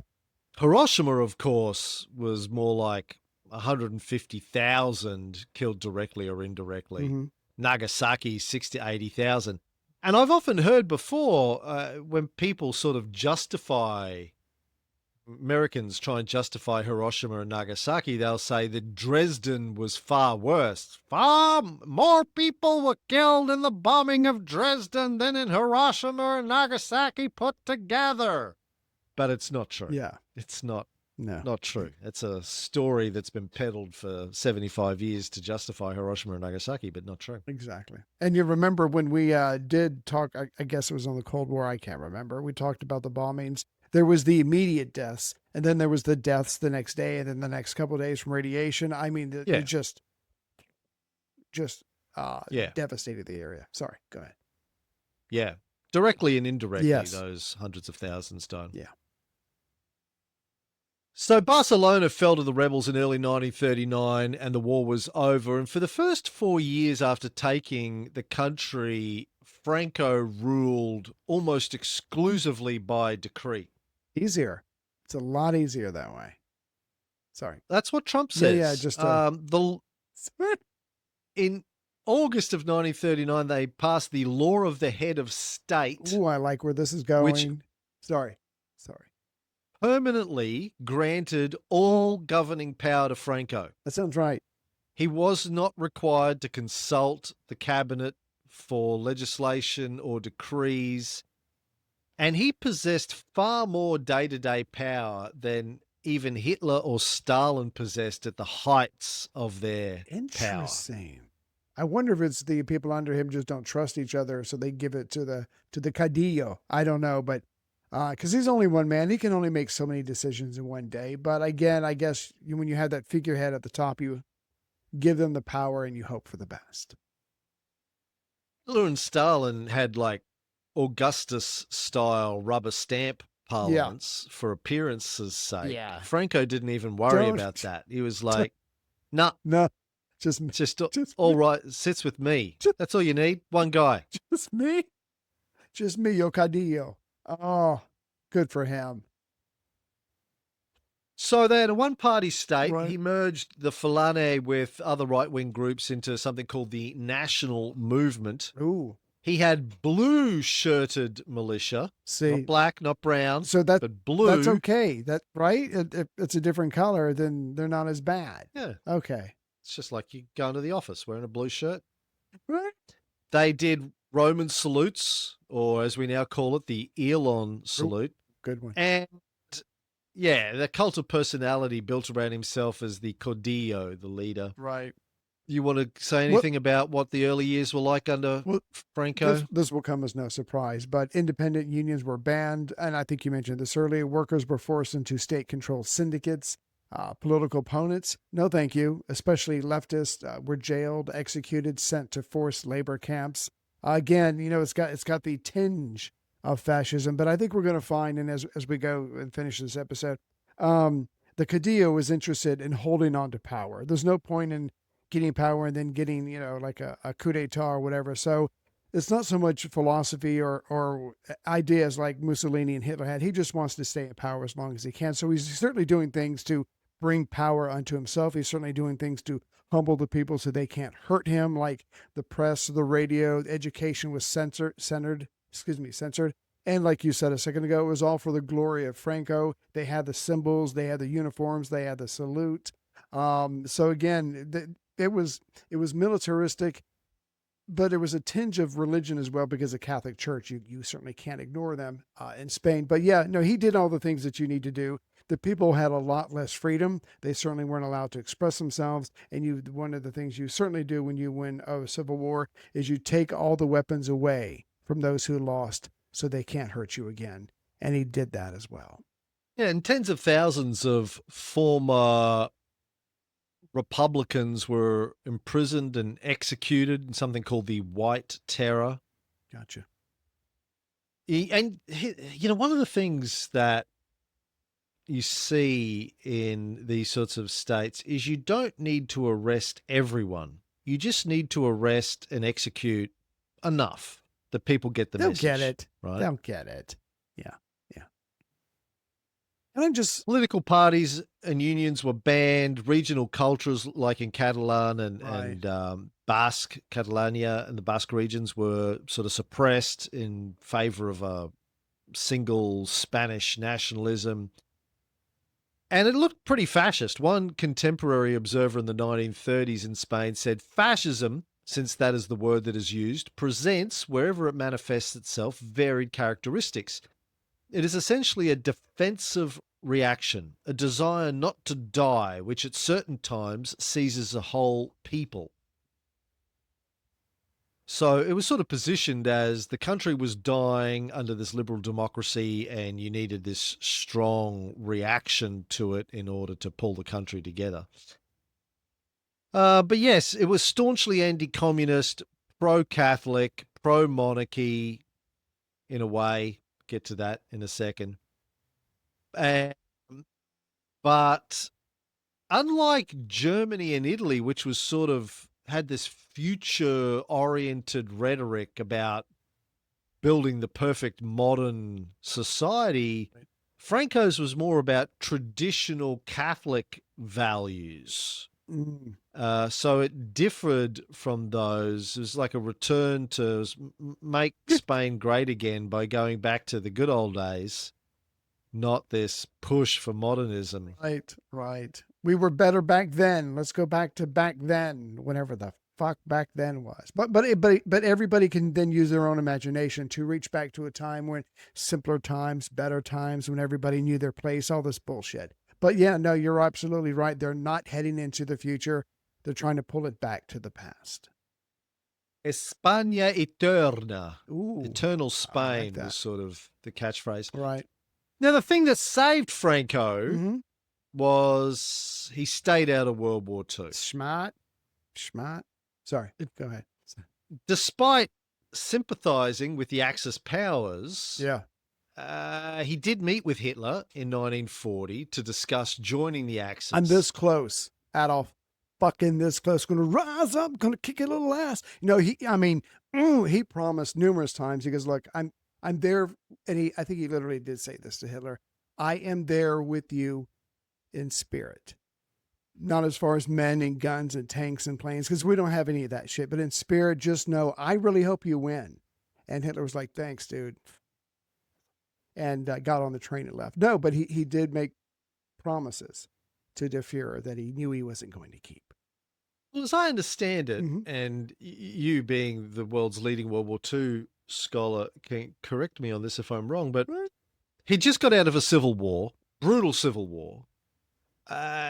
Hiroshima, of course, was more like 150,000 killed directly or indirectly. Nagasaki, 60 to 80,000. And I've often heard before when people sort of Americans try and justify Hiroshima and Nagasaki, they'll say that Dresden was far worse. Far more people were killed in the bombing of Dresden than in Hiroshima and Nagasaki put together. But it's not true. Yeah. It's not No. Not true. It's a story that's been peddled for 75 years to justify Hiroshima and Nagasaki, but not true. Exactly. And you remember when we did talk, I guess it was on the Cold War, I can't remember. We talked about the bombings. There was the immediate deaths, and then there was the deaths the next day, and then the next couple of days from radiation. I mean, it just devastated the area. Sorry, go ahead. Yeah. Directly and indirectly, those hundreds of thousands died. Yeah. So Barcelona fell to the rebels in early 1939 and the war was over. And for the first 4 years after taking the country, Franco ruled almost exclusively by decree. Easier. It's a lot easier that way. Sorry. That's what Trump says. Yeah, just in August of 1939, they passed the Law of the Head of State. Ooh, I like where this is going. Sorry. Permanently granted all governing power to Franco. That sounds right. He was not required to consult the cabinet for legislation or decrees, and he possessed far more day-to-day power than even Hitler or Stalin possessed at the heights of their power. Interesting. I wonder if it's the people under him just don't trust each other, so they give it to the Cadillo. I don't know, but because he's only one man, he can only make so many decisions in one day. But again, I guess when you have that figurehead at the top, you give them the power and you hope for the best. Hitler and Stalin had like Augustus-style rubber stamp parliaments for appearances' sake. Yeah. Franco didn't even worry about that. He was like, no, just all right, sits with me. That's all you need. One guy. Just me, yo Cadillo. Oh, good for him. So they had a one-party state. Right. He merged the Falange with other right-wing groups into something called the National Movement. Ooh. He had blue-shirted militia. See, not black, not brown, but blue. That's okay. That right? If it's a different color, then they're not as bad. Yeah. Okay. It's just like you go into the office wearing a blue shirt. Right. They did Roman salutes, or as we now call it, the Elon salute. Ooh, good one. And yeah, the cult of personality built around himself as the Caudillo, the leader. Right. You want to say anything about what the early years were like under Franco? This will come as no surprise, but independent unions were banned. And I think you mentioned this earlier. Workers were forced into state-controlled syndicates. Political opponents, no thank you, especially leftists, were jailed, executed, sent to forced labor camps. Again, it's got the tinge of fascism, but I think we're going to find, and as we go and finish this episode, the Cadillo was interested in holding on to power. There's no point in getting power and then getting, like a coup d'etat or whatever. So it's not so much philosophy or ideas like Mussolini and Hitler had. He just wants to stay in power as long as he can. So he's certainly doing things to bring power unto himself. He's certainly doing things to humble the people so they can't hurt him, like the press, the radio, education was censored. And like you said a second ago, it was all for the glory of Franco. They had the symbols, they had the uniforms, they had the salute. So again, it was militaristic, but there was a tinge of religion as well because of Catholic Church. You certainly can't ignore them in Spain. But yeah, no, he did all the things that you need to do. The people had a lot less freedom. They certainly weren't allowed to express themselves. And one of the things you certainly do when you win a civil war is you take all the weapons away from those who lost so they can't hurt you again. And he did that as well. Yeah, and tens of thousands of former Republicans were imprisoned and executed in something called the White Terror. Gotcha. And, one of the things that you see in these sorts of states is you don't need to arrest everyone. You just need to arrest and execute enough that people get the message. They'll get it. Right? They'll get it. Yeah. And political parties and unions were banned. Regional cultures like in Catalan and Basque, Catalonia and the Basque regions were sort of suppressed in favor of a single Spanish nationalism. And it looked pretty fascist. One contemporary observer in the 1930s in Spain said, fascism, since that is the word that is used, presents, wherever it manifests itself, varied characteristics. It is essentially a defensive reaction, a desire not to die, which at certain times seizes a whole people. So it was sort of positioned as the country was dying under this liberal democracy, and you needed this strong reaction to it in order to pull the country together. But yes, it was staunchly anti-communist, pro-Catholic, pro-monarchy in a way. Get to that in a second. But unlike Germany and Italy, which was sort of had this future-oriented rhetoric about building the perfect modern society, Franco's was more about traditional Catholic values. So it differed from those. It was like a return to make Spain great again by going back to the good old days, not this push for modernism. Right. We were better back then. Let's go back to back then, whenever the fuck back then was. But everybody can then use their own imagination to reach back to a time when simpler times, better times, when everybody knew their place, all this bullshit. But yeah, no, you're absolutely right. They're not heading into the future. They're trying to pull it back to the past. España eterna. Ooh, eternal Spain was sort of the catchphrase. Right. Now, the thing that saved Franco was he stayed out of World War II. Schmart. Sorry, go ahead. Despite sympathizing with the Axis powers, he did meet with Hitler in 1940 to discuss joining the Axis. I'm this close, Adolf. Fucking this close. Going to rise up. Going to kick a little ass. You know, he promised numerous times. He goes, look, I'm there. And I think he literally did say this to Hitler. I am there with you in spirit. Not as far as men and guns and tanks and planes, because we don't have any of that shit. But in spirit, just know, I really hope you win. And Hitler was like, thanks, dude. And got on the train and left. No, but he did make promises to the Fuhrer that he knew he wasn't going to keep. Well, as I understand it, and you being the world's leading World War II scholar can correct me on this if I'm wrong, but he just got out of a civil war, brutal civil war.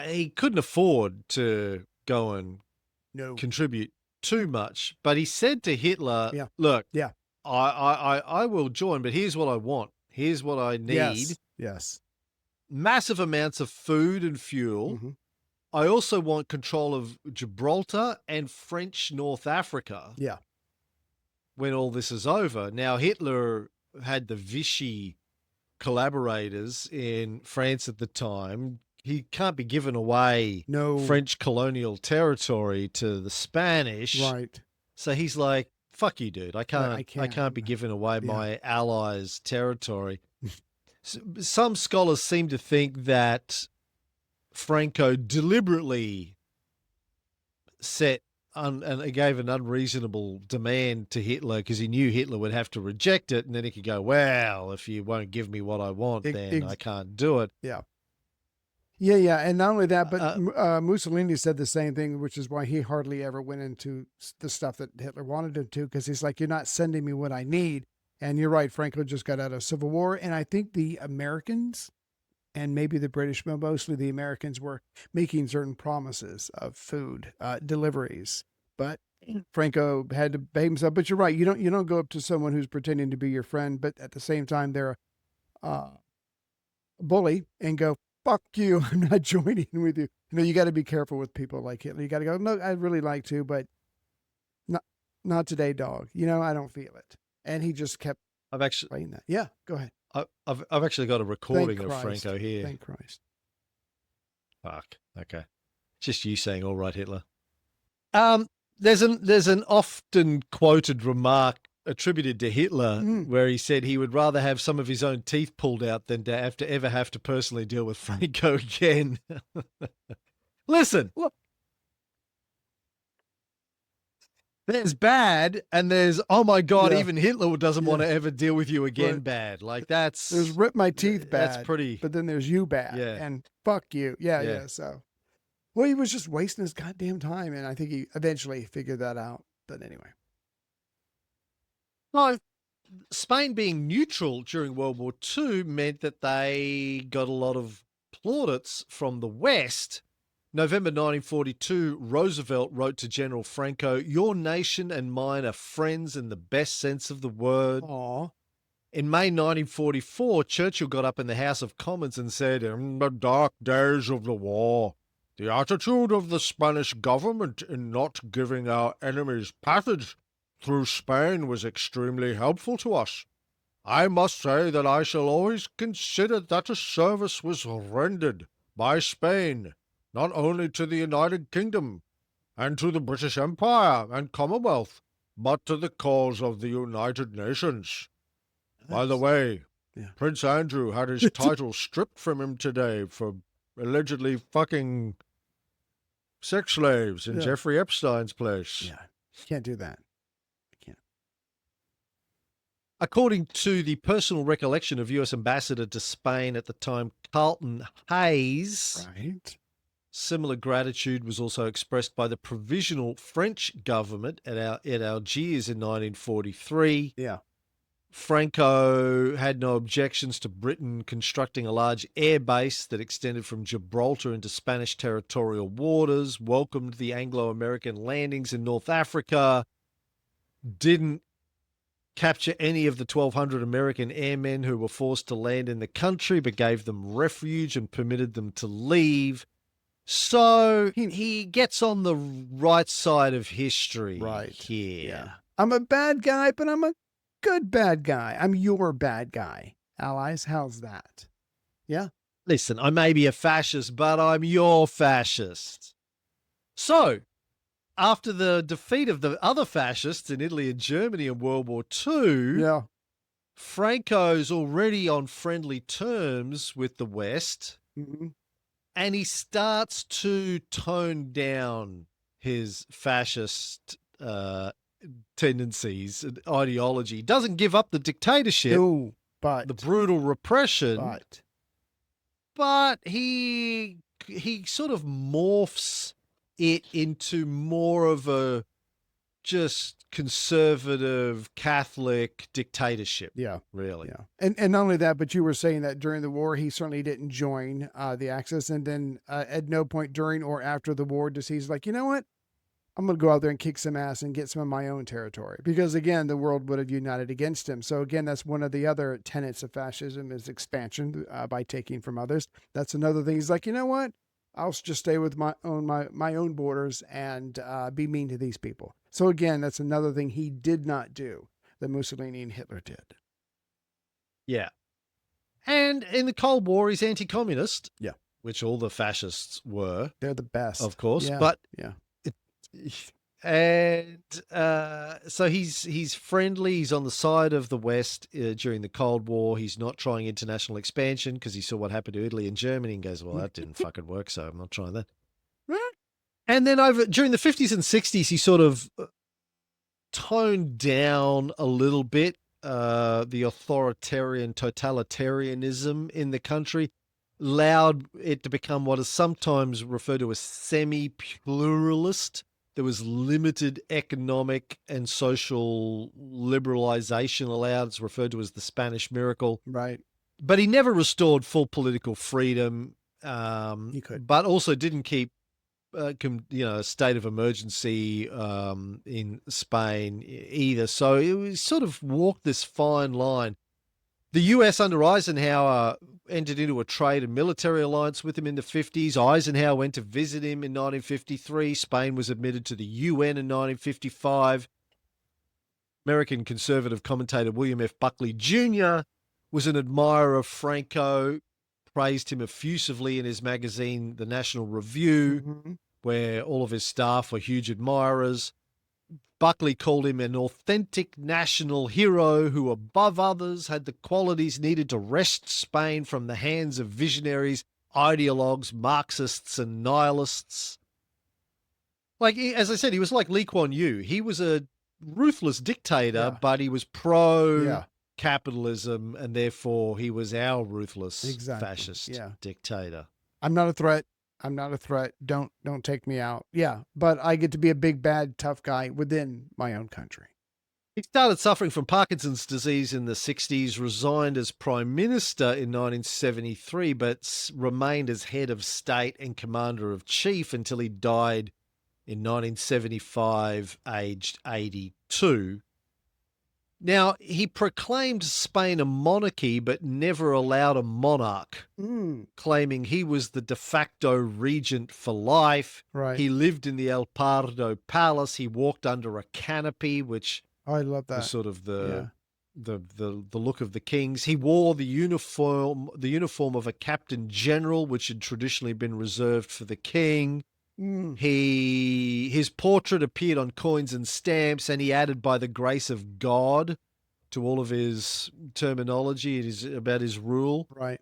He couldn't afford to go and contribute too much, but he said to Hitler, look, I will join, but here's what I want. Here's what I need. Yes. Massive amounts of food and fuel. I also want control of Gibraltar and French North Africa. Yeah. When all this is over. Now, Hitler had the Vichy collaborators in France at the time. He can't be giving away French colonial territory to the Spanish. Right. So he's like, fuck you, dude. I can't be giving away my allies' territory. Some scholars seem to think that Franco deliberately set and gave an unreasonable demand to Hitler because he knew Hitler would have to reject it, and then he could go, well, if you won't give me what I want, then I can't do it. Yeah. And not only that, but Mussolini said the same thing, which is why he hardly ever went into the stuff that Hitler wanted him to, because he's like, you're not sending me what I need. And you're right, Franco just got out of civil war, and I think the Americans and maybe the British, but mostly the Americans, were making certain promises of food deliveries. But Franco had to behave himself. But you're right, you don't go up to someone who's pretending to be your friend, but at the same time they're a bully, and go, fuck you, I'm not joining with you. You got to be careful with people like Hitler. You got to go, no, I'd really like to, but not today, dog. I don't feel it. And he just kept playing that. Yeah, go ahead. I've actually got a recording of Franco here. Thank Christ. Fuck. Okay. Just you saying, all right, Hitler. There's an often quoted remark attributed to Hitler where he said he would rather have some of his own teeth pulled out than to ever have to personally deal with Franco again. Listen. Look. There's bad, and there's, oh my God, even Hitler doesn't want to ever deal with you again bad. Like, there's rip my teeth bad. That's pretty. But then there's you bad. Yeah. And fuck you. Yeah. So, well, he was just wasting his goddamn time. And I think he eventually figured that out. But anyway. No, Spain being neutral during World War II meant that they got a lot of plaudits from the West. November 1942, Roosevelt wrote to General Franco, "Your nation and mine are friends in the best sense of the word." Aww. In May 1944, Churchill got up in the House of Commons and said, "In the dark days of the war, the attitude of the Spanish government in not giving our enemies passage through Spain was extremely helpful to us. I must say that I shall always consider that a service was rendered by Spain not only to the United Kingdom and to the British Empire and Commonwealth, but to the cause of the United Nations. By the way, Prince Andrew had his title stripped from him today for allegedly fucking sex slaves in Jeffrey Epstein's place." Yeah, can't do that. According to the personal recollection of U.S. Ambassador to Spain at the time, Carlton Hayes, right, similar gratitude was also expressed by the provisional French government at Algiers in 1943. Yeah. Franco had no objections to Britain constructing a large air base that extended from Gibraltar into Spanish territorial waters, welcomed the Anglo-American landings in North Africa, didn't capture any of the 1,200 American airmen who were forced to land in the country, but gave them refuge and permitted them to leave. So he gets on the right side of history here. Yeah. I'm a bad guy, but I'm a good bad guy. I'm your bad guy. Allies, how's that? Yeah. Listen, I may be a fascist, but I'm your fascist. So, after the defeat of the other fascists in Italy and Germany in World War II, Franco's already on friendly terms with the West, and he starts to tone down his fascist tendencies and ideology. He doesn't give up the dictatorship, but the brutal repression, but he sort of morphs it into more of a just conservative Catholic dictatorship. Yeah, really. Yeah, and not only that, but you were saying that during the war, he certainly didn't join the Axis, and then at no point during or after the war does he's like, you know what? I'm going to go out there and kick some ass and get some of my own territory. Because again, the world would have united against him. So again, that's one of the other tenets of fascism is expansion by taking from others. That's another thing. He's like, you know what? I'll just stay with my own borders and be mean to these people. So again, that's another thing he did not do that Mussolini and Hitler did. Yeah. And in the Cold War, he's anti-communist. Yeah. Which all the fascists were. They're the best. Of course. Yeah. But yeah. And so he's friendly. He's on the side of the West during the Cold War. He's not trying international expansion because he saw what happened to Italy and Germany and goes, well, that didn't fucking work, so I'm not trying that. And then during the 50s and 60s, he sort of toned down a little bit the authoritarian totalitarianism in the country, allowed it to become what is sometimes referred to as semi-pluralist. There was limited economic and social liberalization allowed. It's referred to as the Spanish miracle. Right. But he never restored full political freedom. He could. But also didn't keep, a state of emergency in Spain either. So it was sort of walked this fine line. The US under Eisenhower entered into a trade and military alliance with him in the 50s. Eisenhower went to visit him in 1953. Spain was admitted to the UN in 1955. American conservative commentator William F. Buckley Jr. was an admirer of Franco, praised him effusively in his magazine, The National Review, where all of his staff were huge admirers. Buckley called him an authentic national hero who, above others, had the qualities needed to wrest Spain from the hands of visionaries, ideologues, Marxists, and nihilists. Like, as I said, he was like Lee Kuan Yew. He was a ruthless dictator, but he was pro-capitalism, and therefore he was our ruthless fascist dictator. I'm not a threat. I'm not a threat. Don't take me out. Yeah, but I get to be a big, bad, tough guy within my own country. He started suffering from Parkinson's disease in the 60s, resigned as prime minister in 1973, but remained as head of state and commander of chief until he died in 1975, aged 82. Now, he proclaimed Spain a monarchy, but never allowed a monarch, claiming he was the de facto regent for life. Right. He lived in the El Pardo Palace. He walked under a canopy, which I love that. was sort of the look of the kings. He wore the uniform of a captain general, which had traditionally been reserved for the king. His portrait appeared on coins and stamps, and he added "by the grace of God" to all of his terminology. It is about his rule. Right.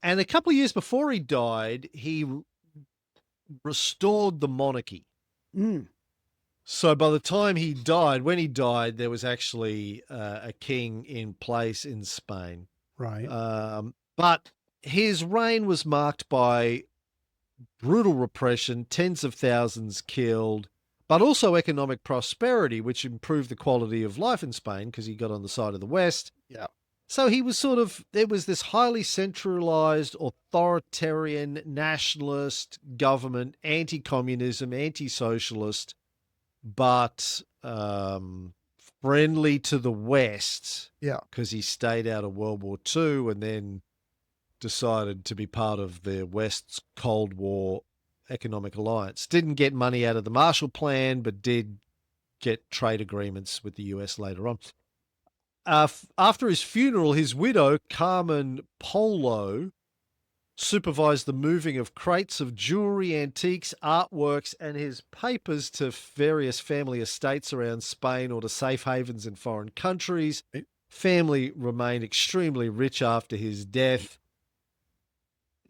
And a couple of years before he died, he restored the monarchy. So by the time he died, when he died, there was actually a king in place in Spain. Right. But his reign was marked by brutal repression, tens of thousands killed, but also economic prosperity, which improved the quality of life in Spain because he got on the side of the West. Yeah. So he was there was this highly centralized, authoritarian, nationalist government, anti-communism, anti-socialist, but friendly to the West. Yeah. Because he stayed out of World War II and then decided to be part of the West's Cold War economic alliance. Didn't get money out of the Marshall Plan, but did get trade agreements with the US later on. After his funeral, his widow, Carmen Polo, supervised the moving of crates of jewelry, antiques, artworks, and his papers to various family estates around Spain or to safe havens in foreign countries. Family remained extremely rich after his death.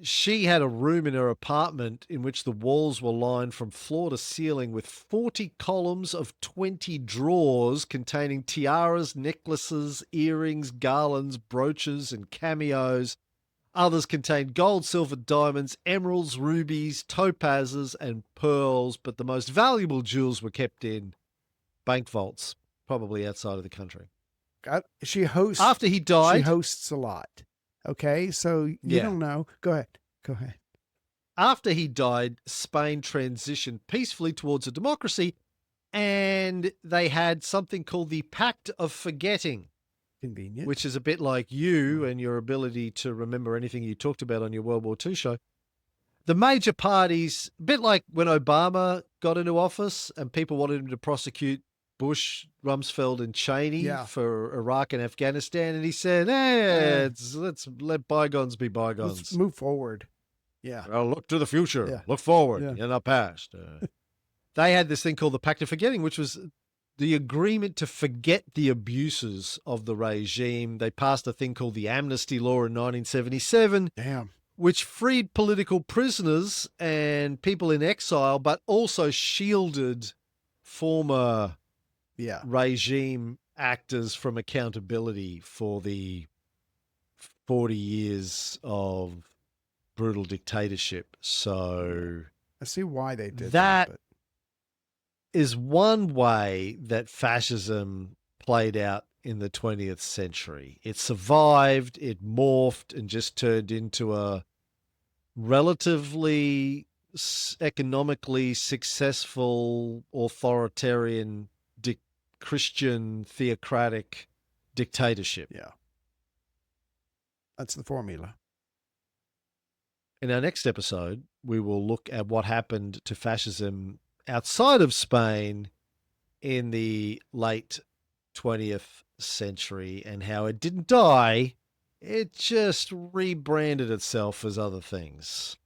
She had a room in her apartment in which the walls were lined from floor to ceiling with 40 columns of 20 drawers containing tiaras, necklaces, earrings, garlands, brooches, and cameos. Others contained gold, silver, diamonds, emeralds, rubies, topazes, and pearls, but the most valuable jewels were kept in bank vaults, probably outside of the country. She hosts. After he died. She hosts a lot. Okay, so you don't know. Go ahead. After he died, Spain transitioned peacefully towards a democracy, and they had something called the Pact of Forgetting. Convenient. Which is a bit like you and your ability to remember anything you talked about on your World War II show. The major parties, a bit like when Obama got into office and people wanted him to prosecute Bush, Rumsfeld, and Cheney for Iraq and Afghanistan. And he said, let's let bygones be bygones. Let's move forward. Yeah. Well, look to the future. Look forward in our past. They had this thing called the Pact of Forgetting, which was the agreement to forget the abuses of the regime. They passed a thing called the Amnesty Law in 1977. Damn. Which freed political prisoners and people in exile, but also shielded former regime actors from accountability for the 40 years of brutal dictatorship. So I see why they did that. But Is one way that fascism played out in the 20th century. It survived, it morphed, and just turned into a relatively economically successful authoritarian Christian theocratic dictatorship. Yeah. That's the formula. In our next episode, we will look at what happened to fascism outside of Spain in the late 20th century and how it didn't die. It just rebranded itself as other things.